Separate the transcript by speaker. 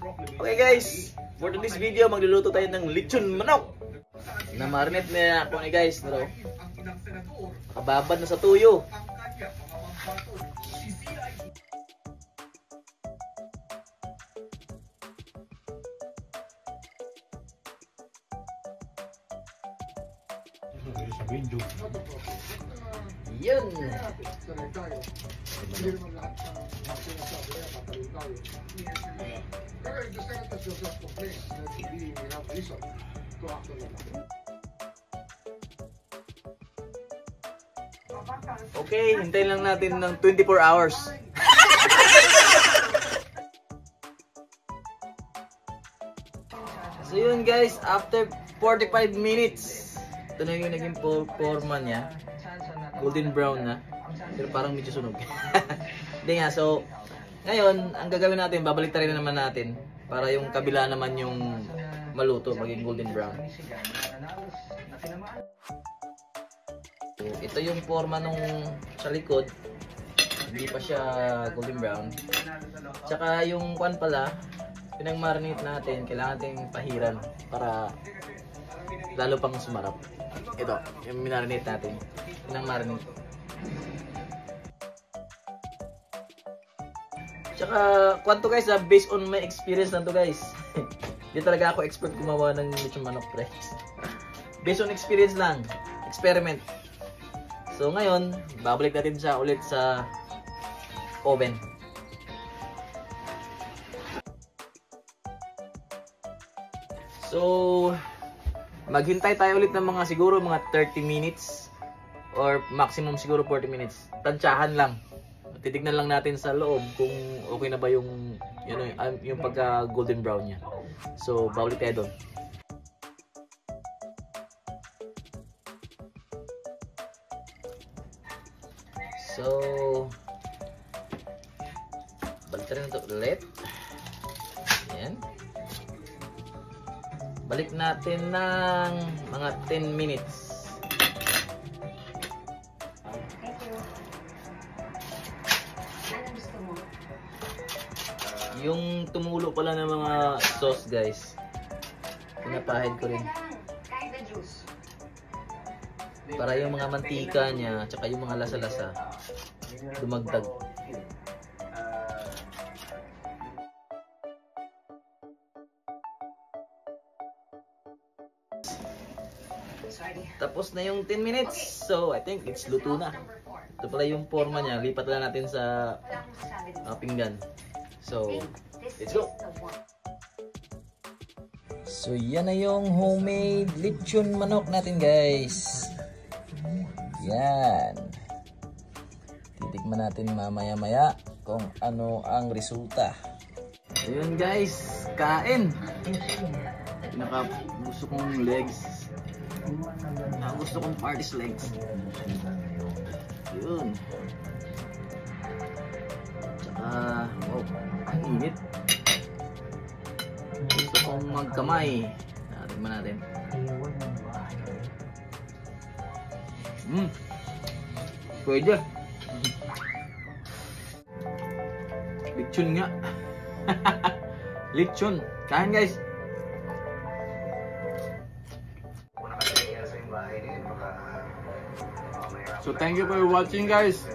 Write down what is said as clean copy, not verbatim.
Speaker 1: Okay guys, for today's video, magluluto tayo ng lechon manok. Na-marinate na ako ni guys, bro. Nakababad na sa tuyo. Yun. Okay, hintayin lang natin ng 24 hours. So yun guys, after 45 minutes, ito na yung naging forma niya. Golden brown na, pero parang medyo sunog. Hindi nga, so ngayon, ang gagawin natin, babalik tayo na naman natin para yung kabila naman yung maluto, maging golden brown. So, ito yung forma nung sa likod, hindi pa siya golden brown. Tsaka yung kwan pala, pinang-marinate natin, kailangan natin pahiran para lalo pang sumarap. Ito, yung minarinate natin, pinang-marinate. Tsaka, kwan to guys, based on my experience lang to guys. Hindi talaga ako expert gumawa ng lechon manok guys. Based on experience lang, experiment. So ngayon, babalik natin siya ulit sa oven. So, maghintay tayo ulit ng mga siguro mga 30 minutes or maximum siguro 40 minutes. Tansyahan lang. Titignan lang natin sa loob kung okay na ba yung yung pagka golden brown niya. So, bawalik tayo doon. So, balik tayo ito ulit. Ayan. Balik natin ng mga 10 minutes. Yung tumulo pala ng mga sauce guys, pinapahid ko rin para yung mga mantika niya tsaka yung mga lasa-lasa dumagdag. Tapos na yung 10 minutes, so I think it's luto na. Ito pala yung forma niya, lipat lang natin sa pinggan. So, let's go! So, yan na yung homemade lechon manok natin guys. Yan. Titikman natin mamaya-maya kung ano ang resulta. Ayun guys, kain! Pinaka gusto kong legs. Gusto kong party's legs. Yun. Tsaka, oh, ang init. Gusto kong magkamay. Tignan natin. Pwede. Lechon nga. Lechon. Kain guys. So thank you for watching guys.